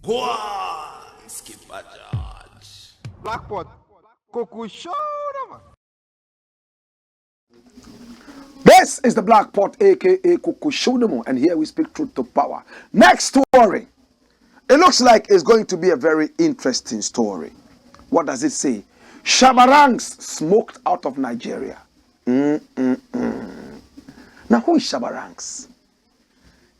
Go on, Skipper George. Blackpot. Kokusho. This is the Black Pot, aka Kukushunumu, and here we speak truth to power. Next story. It looks like it's going to be a very interesting story. What does it say? Shabba smoked out of Nigeria. Now, who is Shabba?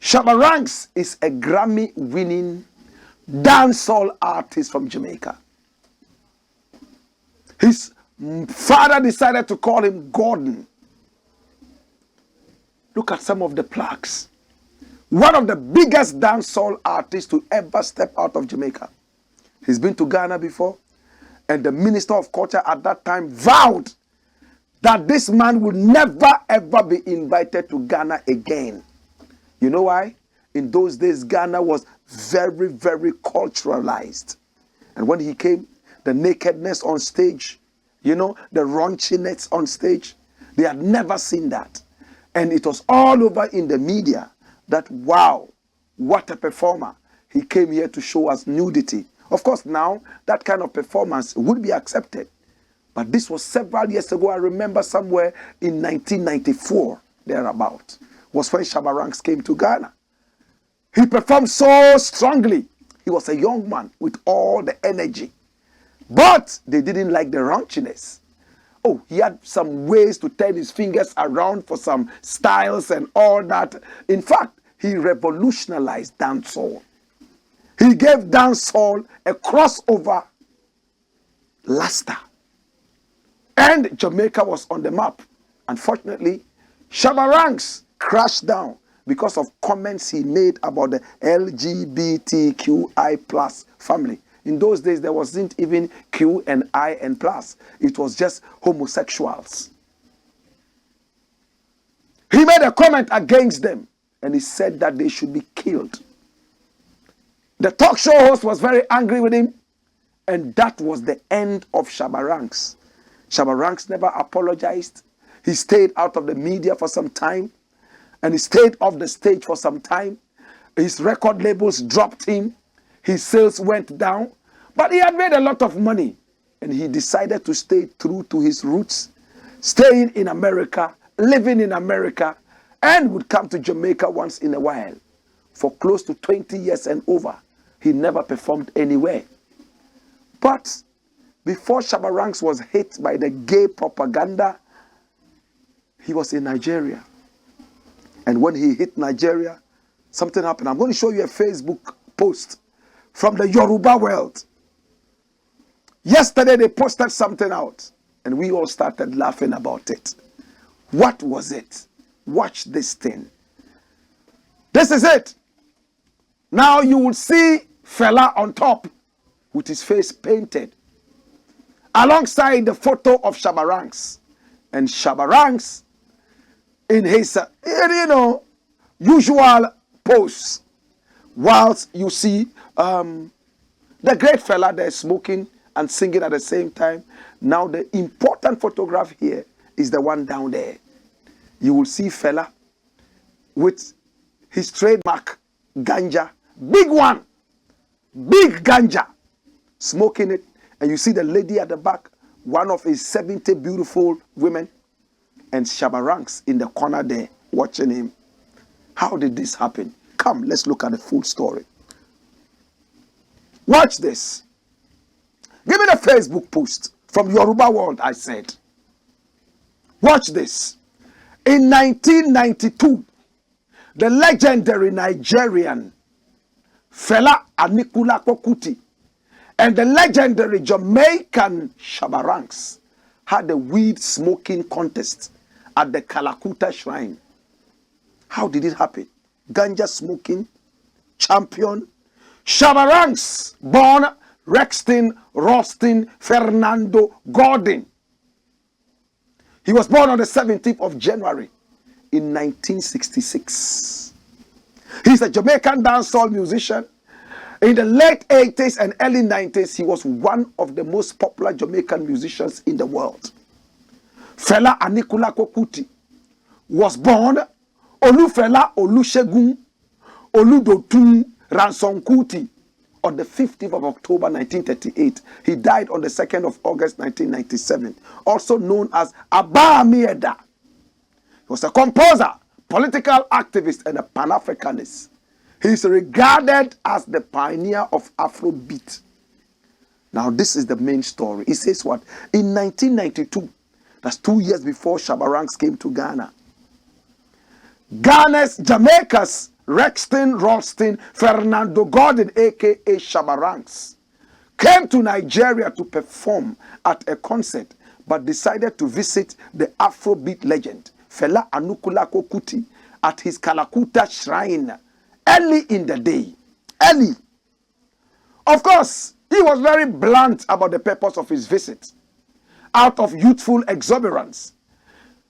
Shabba is a Grammy-winning dancehall artist from Jamaica. His father decided to call him Gordon. Look at some of the plaques. One of the biggest dancehall artists to ever step out of Jamaica. He's been to Ghana before, and the Minister of Culture at that time vowed that this man would never ever be invited to Ghana again. You know why? In those days, Ghana was very, very culturalized. And when he came, the nakedness on stage, the raunchiness on stage, they had never seen that. And it was all over in the media that, wow, what a performer. He came here to show us nudity. Of course, now that kind of performance would be accepted. But this was several years ago. I remember somewhere in 1994, thereabout, was when Shabba came to Ghana. He performed so strongly. He was a young man with all the energy. But they didn't like the raunchiness. Oh, he had some ways to turn his fingers around for some styles and all that. In fact, he revolutionized dancehall. He gave dancehall a crossover RASTA. And Jamaica was on the map. Unfortunately, Shabba crashed down because of comments he made about the LGBTQI+ family. In those days, there wasn't even Q and I and plus. It was just homosexuals. He made a comment against them, and he said that they should be killed. The talk show host was very angry with him, and that was the end of Shabba Shabba never apologized. He stayed out of the media for some time, and he stayed off the stage for some time. His record labels dropped him. His sales went down. But he had made a lot of money, and he decided to stay true to his roots, staying in America, living in America, and would come to Jamaica once in a while. For close to 20 years and over, he never performed anywhere. But before Shabba was hit by the gay propaganda, he was in Nigeria. And when he hit Nigeria, something happened. I'm going to show you a Facebook post from the Yoruba world. Yesterday, they posted something out, and we all started laughing about it. What was it? Watch this thing. This is it. Now you will see Fela on top with his face painted, alongside the photo of Shabba and Shabba in his, usual pose, whilst you see the great Fela there smoking and singing at the same time. Now the important photograph here is the one down there. You will see Fela with his trademark ganja, big one, big ganja, smoking it. And you see the lady at the back, one of his 70 beautiful women, and Shabba in the corner there watching him. How did this happen? Come, let's look at the full story. Watch this. Give me the Facebook post from Yoruba World, I said. Watch this. In 1992, the legendary Nigerian Fela Anikulapo Kuti and the legendary Jamaican Shabba had a weed smoking contest at the Kalakuta Shrine. How did it happen? Ganja smoking champion Shabba born Rexton Rostin Fernando Gordon. He was born on the 17th of January in 1966. He's a Jamaican dancehall musician. In the late 80s and early 90s, he was one of the most popular Jamaican musicians in the world. Fela Anikulapo Kuti was born Olufela Olusegun Oludotun Ransom Kuti on the 15th of October 1938. He died on the 2nd of August 1997, also known as Abba Mieda. He was a composer, political activist, and a Pan-Africanist. He is regarded as the pioneer of Afrobeat. Now, this is the main story. It says what? In 1992, that's 2 years before Shabba Ranks came to Ghana, Jamaica's Rexton Ralston Fernando Gordon, aka Shabba Ranks, came to Nigeria to perform at a concert, but decided to visit the Afrobeat legend Fela Anukulako Kuti at his Kalakuta shrine early in the day. Early. Of course, he was very blunt about the purpose of his visit. Out of youthful exuberance,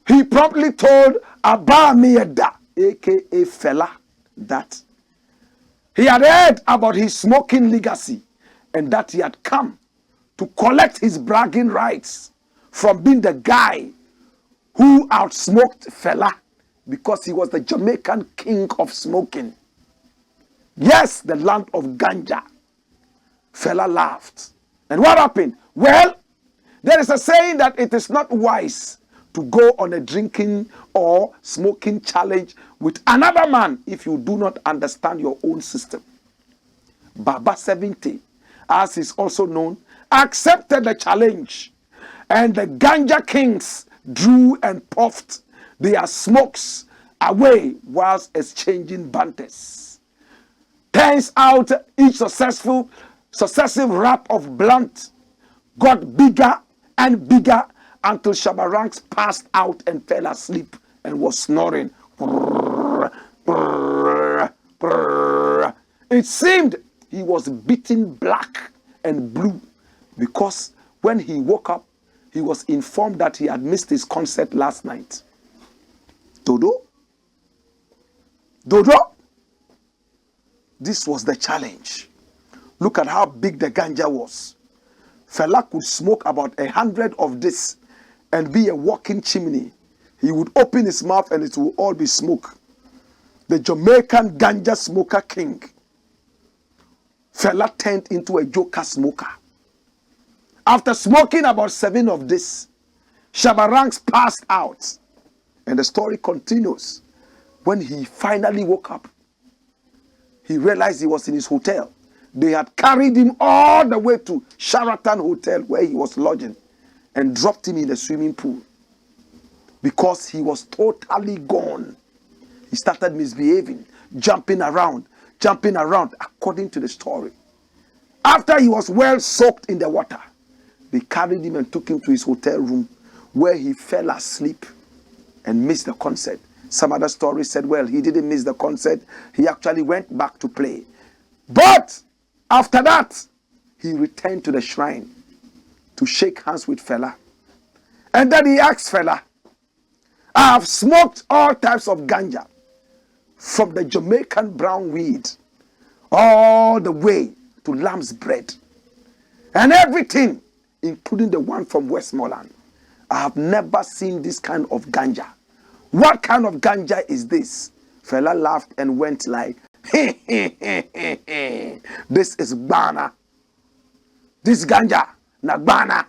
he promptly told Abba Mieda, aka Fela, that he had heard about his smoking legacy and that he had come to collect his bragging rights from being the guy who outsmoked Fela, because he was the Jamaican king of smoking. Yes, the land of ganja. Fela laughed. And what happened? Well, there is a saying that it is not wise to go on a drinking or smoking challenge with another man if you do not understand your own system. Baba 70, as is also known, accepted the challenge, and the ganja kings drew and puffed their smokes away whilst exchanging banters. Turns out each successive wrap of blunt got bigger and bigger until Shabba Ranks passed out and fell asleep and was snoring. It seemed he was beaten black and blue, because when he woke up, he was informed that he had missed his concert last night. Dodo? This was the challenge. Look at how big the ganja was. Fela could smoke about 100 of this and be a walking chimney. He would open his mouth and it would all be smoke. The Jamaican ganja smoker king. Fela turned into a joker smoker. After smoking about 7 of this, Shabba Ranks passed out. And the story continues. When he finally woke up, he realized he was in his hotel. They had carried him all the way to Sheraton Hotel where he was lodging and dropped him in the swimming pool because he was totally gone. He started misbehaving, jumping around, according to the story. After he was well soaked in the water, they carried him and took him to his hotel room where he fell asleep and missed the concert. Some other stories said, well, he didn't miss the concert. He actually went back to play. But after that, he returned to the shrine to shake hands with Fela. And then he asked Fela, I have smoked all types of ganja, from the Jamaican brown weed all the way to lamb's bread and everything, including the one from Westmoreland. I have never seen this kind of ganja. What kind of ganja is this? Fela laughed and went like, this is Gbana. This ganja, na Gbana.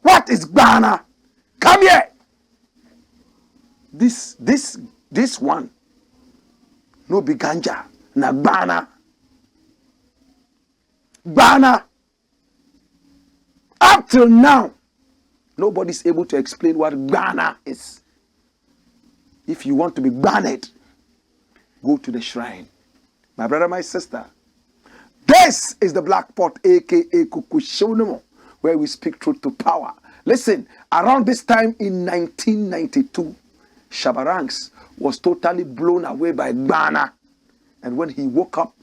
What is Gbana? Come here. This one, no be ganja, na Gbana. Gbana. Up till now, nobody's able to explain what Gbana is. If you want to be banned, go to the shrine. My brother, my sister, this is the Black Pot, aka Kukushonomo, where we speak truth to power. Listen, around this time in 1992, Shabba Ranks was totally blown away by Gbana. And when he woke up,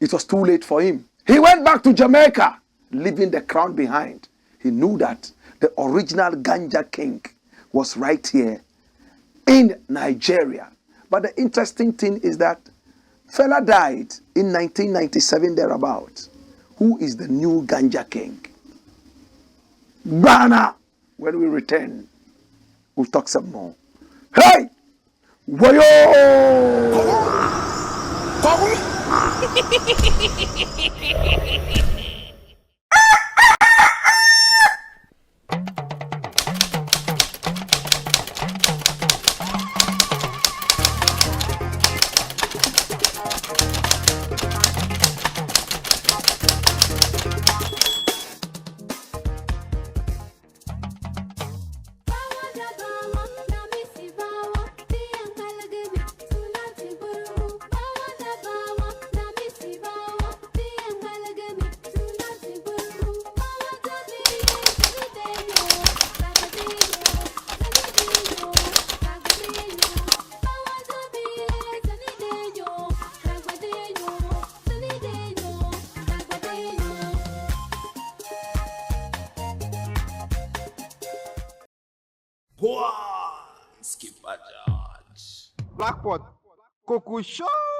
it was too late for him. He went back to Jamaica, leaving the crown behind. He knew that the original ganja king was right here in Nigeria. But the interesting thing is that Fela died in 1997 thereabout. Who is the new ganja king? Gbana. When we return, we'll talk some more. Hey! Wayo! Boy, skip a charge. Blackpot, Coco Show.